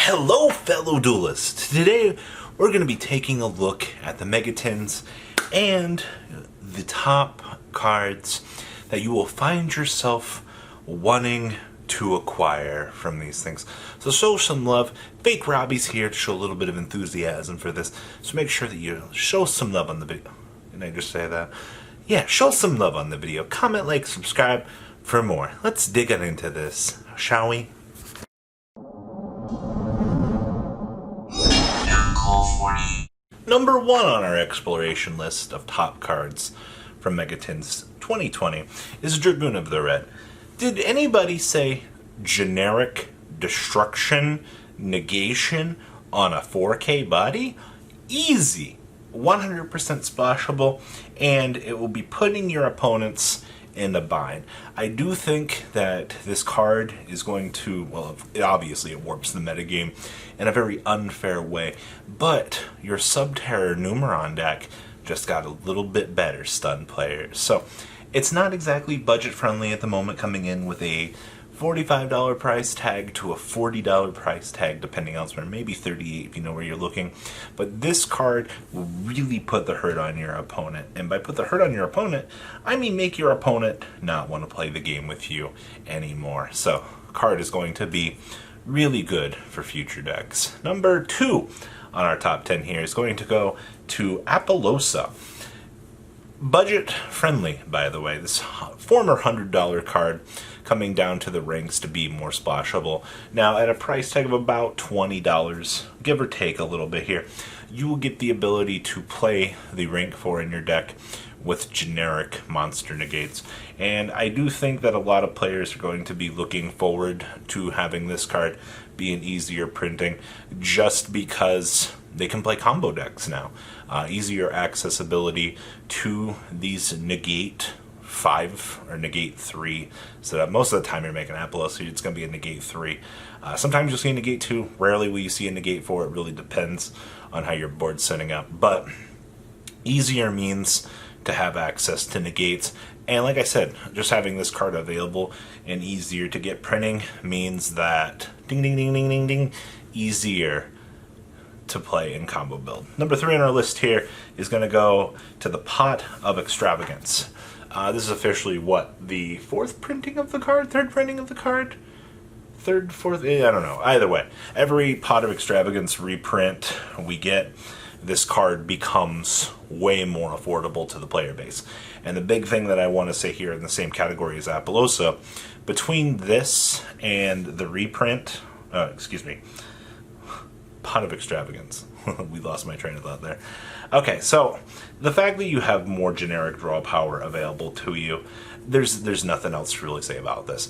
Hello, fellow duelists! Today we're going to be taking a look at the Megatins and the top cards that you will find yourself wanting to acquire from these things. So show some love. Fake Robbie's here to show a little bit of enthusiasm for this, so make sure that you show some love on the video. Didn't I just say that? Yeah, show some love on the video. Comment, like, subscribe for more. Let's dig on into this, shall we? Number 1 on our exploration list of top cards from Megatins 2020 is Dragoon of the Red. Did anybody say generic destruction negation on a 4K body? Easy. 100% splashable, and it will be putting your opponents in a bind. I do think that this card is going to, well, obviously it warps the metagame in a very unfair way, but your Subterror Numeron deck just got a little bit better stun players. So it's not exactly budget friendly at the moment, coming in with a $45 price tag to a $40 price tag, depending elsewhere, maybe $38 if you know where you're looking. But this card will really put the hurt on your opponent. And by put the hurt on your opponent, I mean make your opponent not want to play the game with you anymore. So, card is going to be really good for future decks. Number 2 on our top 10 here is going to go to Apollousa. Budget friendly, by the way. This former $100 card coming down to the ranks to be more splashable. Now, at a price tag of about $20, give or take a little bit here, you will get the ability to play the rank 4 in your deck with generic monster negates. And I do think that a lot of players are going to be looking forward to having this card be an easier printing, just because they can play combo decks now. Easier accessibility to these negate 5 or negate 3, so that most of the time you're making Apollousa, it's going to be a negate 3. Sometimes you'll see a negate 2, rarely will you see a negate 4. It really depends on how your board's setting up, but easier means to have access to negates. And like I said, just having this card available and easier to get printing means that ding ding ding ding ding ding, easier to play in combo build. Number 3 on our list here is going to go to the Pot of Extravagance. This is officially, what, the 4th printing of the card? 3rd printing of the card? 3rd, 4th? I don't know. Either way, every Pot of Extravagance reprint we get, this card becomes way more affordable to the player base. And the big thing that I want to say here in the same category as Apollousa, between this and the reprint, Pot of Extravagance. We lost my train of thought there. Okay, so the fact that you have more generic draw power available to you, there's nothing else to really say about this.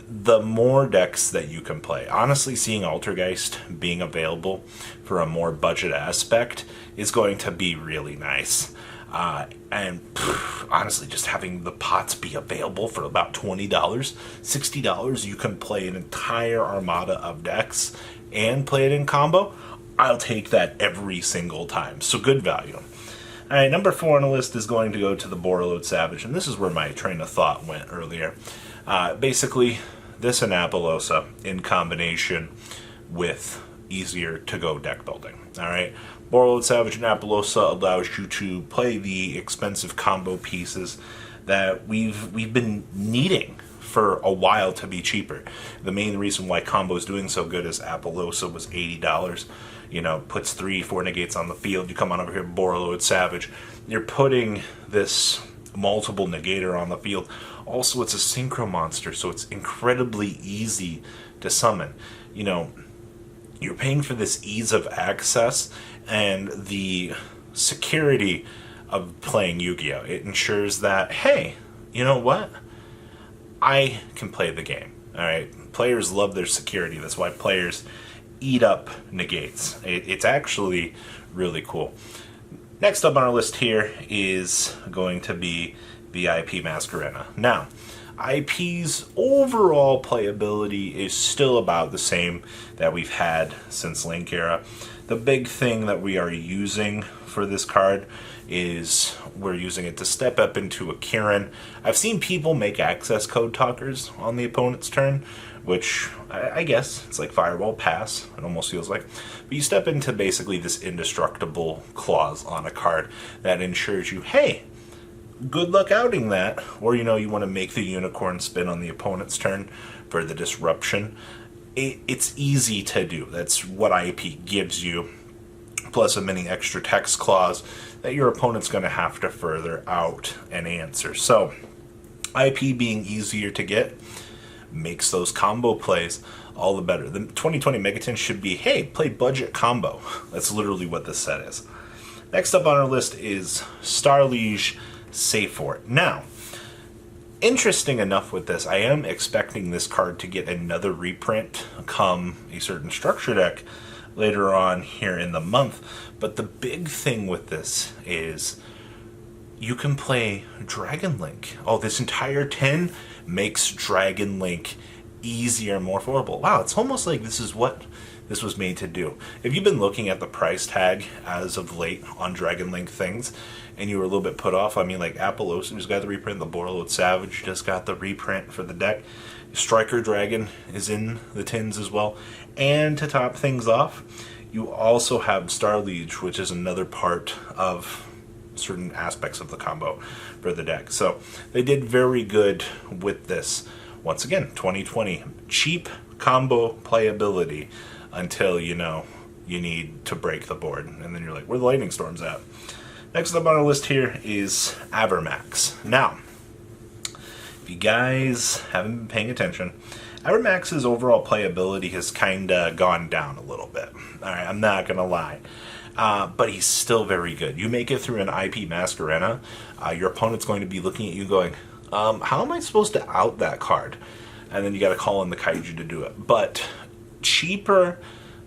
The more decks that you can play, honestly, seeing Altergeist being available for a more budget aspect is going to be really nice. Honestly, just having the pots be available for about $20, $60, you can play an entire armada of decks and play it in combo. I'll take that every single time. So good value. Alright, number 4 on the list is going to go to the Borreload Savage, and this is where my train of thought went earlier. Basically, this and Apollousa in combination with easier to go deck building. Alright, Borreload Savage and Apollousa allows you to play the expensive combo pieces that we've been needing for a while to be cheaper. The main reason why combo is doing so good is Apollousa was $80. You know, puts 3-4 negates on the field. You come on over here, Borreload Savage. You're putting this multiple negator on the field. Also, it's a synchro monster, so it's incredibly easy to summon. You know, you're paying for this ease of access and the security of playing Yu-Gi-Oh! It ensures that, hey, you know what? I can play the game. Alright, players love their security. That's why players eat up negates. It's actually really cool. Next up on our list here is going to be VIP Masquerena. Now, IP's overall playability is still about the same that we've had since Link Era. The big thing that we are using for this card is we're using it to step up into a Kirin. I've seen people make access code talkers on the opponent's turn, which I guess it's like Fireball Pass, it almost feels like. But you step into basically this indestructible clause on a card that ensures you, hey, good luck outing that. Or, you want to make the unicorn spin on the opponent's turn for the disruption. It's easy to do. That's what IP gives you, plus a mini extra text clause that your opponent's going to have to further out and answer. So, IP being easier to get makes those combo plays all the better. The 2020 Megatins should be, hey, play budget combo. That's literally what this set is. Next up on our list is Starliege Seyfort. Now, interesting enough with this, I am expecting this card to get another reprint come a certain structure deck later on here in the month. But the big thing with this is you can play Dragon Link. Oh, this entire 10 makes Dragon Link easier and more affordable. Wow, it's almost like this is what this was made to do. If you've been looking at the price tag as of late on Dragon Link things, and you were a little bit put off, I mean, like Appaloosa just got the reprint, the Borreload Savage just got the reprint for the deck, Striker Dragon is in the tins as well, and to top things off, you also have Starliege, which is another part of certain aspects of the combo for the deck. So they did very good with this. Once again, 2020, cheap combo playability until you need to break the board, and then you're like, where the lightning storms at? Next up on our list here is Avermax. Now, if you guys haven't been paying attention, Avermax's overall playability has kind of gone down a little bit. Alright, I'm not going to lie. But he's still very good. You make it through an IP Masquerena, your opponent's going to be looking at you going, how am I supposed to out that card? And then you got to call in the Kaiju to do it. But cheaper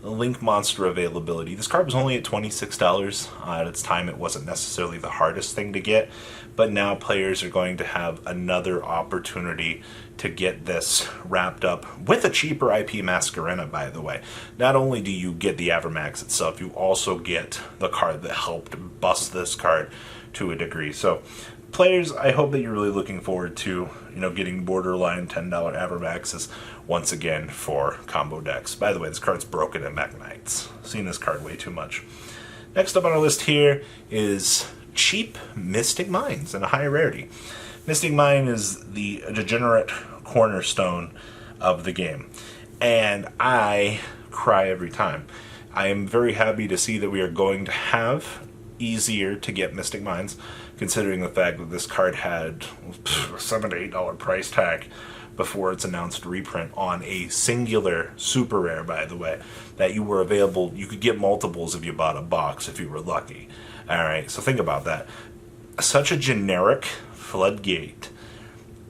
Link Monster availability. This card was only at $26. At its time, it wasn't necessarily the hardest thing to get, but now players are going to have another opportunity to get this wrapped up with a cheaper IP Masquerena, by the way. Not only do you get the Avermax itself, you also get the card that helped bust this card to a degree. So, players, I hope that you're really looking forward to, getting borderline $10 Avermaxes once again for combo decks. By the way, this card's broken at Mekk-Knights. Seen this card way too much. Next up on our list here is cheap Mystic Mines and a high rarity. Mystic Mine is the degenerate cornerstone of the game, and I cry every time. I am very happy to see that we are going to have easier to get Mystic Mines, considering the fact that this card had a $7 to $8 price tag before its announced reprint on a singular super rare, by the way, that you were available. You could get multiples if you bought a box if you were lucky. Alright, so think about that. Such a generic floodgate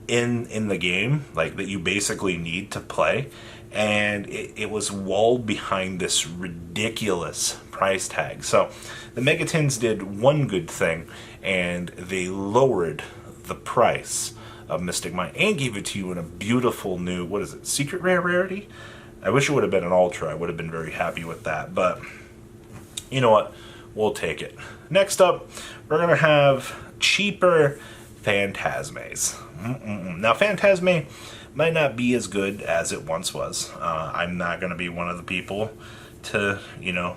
in the game, like that you basically need to play, and it was walled behind this ridiculous price tag. So the Megatins did one good thing, and they lowered the price of Mystic Mine and gave it to you in a beautiful new, what is it, secret rare rarity? I wish it would have been an ultra. I would have been very happy with that, but you know what? We'll take it. Next up, we're going to have cheaper Phantasmes. Now, Phantasme might not be as good as it once was. I'm not going to be one of the people to,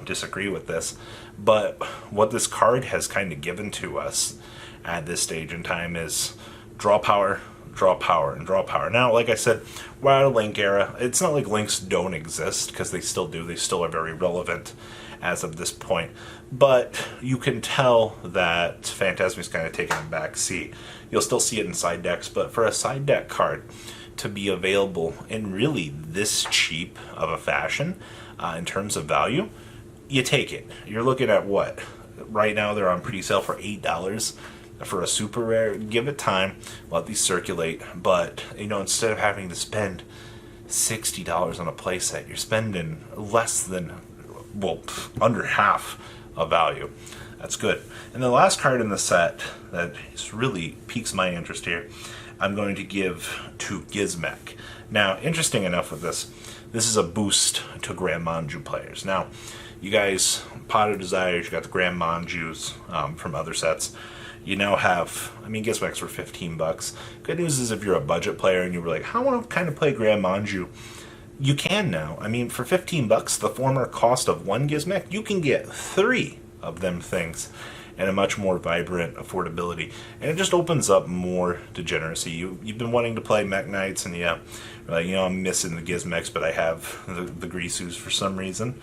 disagree with this. But what this card has kind of given to us at this stage in time is draw power, and draw power. Now, like I said, we're out of Link era. It's not like Links don't exist, because they still do. They still are very relevant as of this point. But you can tell that Phantasme's kind of taking a back seat. You'll still see it in side decks, but for a side deck card to be available in really this cheap of a fashion, in terms of value, you take it. You're looking at what? Right now they're on pre-sale for $8 for a super rare. Give it time, let these circulate, but instead of having to spend $60 on a playset, you're spending less than, under half of value. That's good. And the last card in the set that really piques my interest here, I'm going to give to Gizmek. Now, interesting enough with this is a boost to Grand Manju players. Now, you guys, Pot of Desires, you got the Grand Manjus from other sets. You now have, Gizmeks were $15. Good news is if you're a budget player and you were like, I want to kind of play Grand Manju, you can now. For $15, the former cost of one Gizmek, you can get 3 of them things and a much more vibrant affordability. And it just opens up more degeneracy. You've been wanting to play Mech Knights, and you're like, I'm missing the Gizmeks, but I have the Grisus for some reason.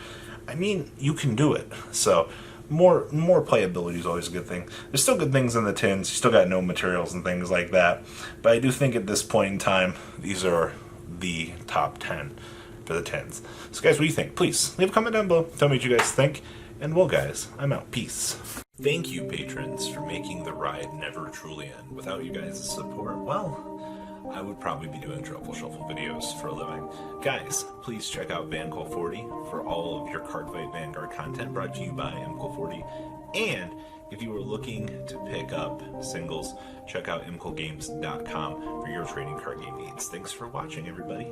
You can do it. So more playability is always a good thing. There's still good things in the tins. You still got no materials and things like that. But I do think at this point in time, these are the top 10 for the tins. So guys, what do you think? Please leave a comment down below. Tell me what you guys think. And well, guys, I'm out. Peace. Thank you, patrons, for making the ride never truly end. Without you guys' support, well, I would probably be doing Truffle Shuffle videos for a living. Guys, please check out VanCool40 for all of your Cardfight Vanguard content brought to you by MCool40. And if you are looking to pick up singles, check out mcoolgames.com for your trading card game needs. Thanks for watching, everybody.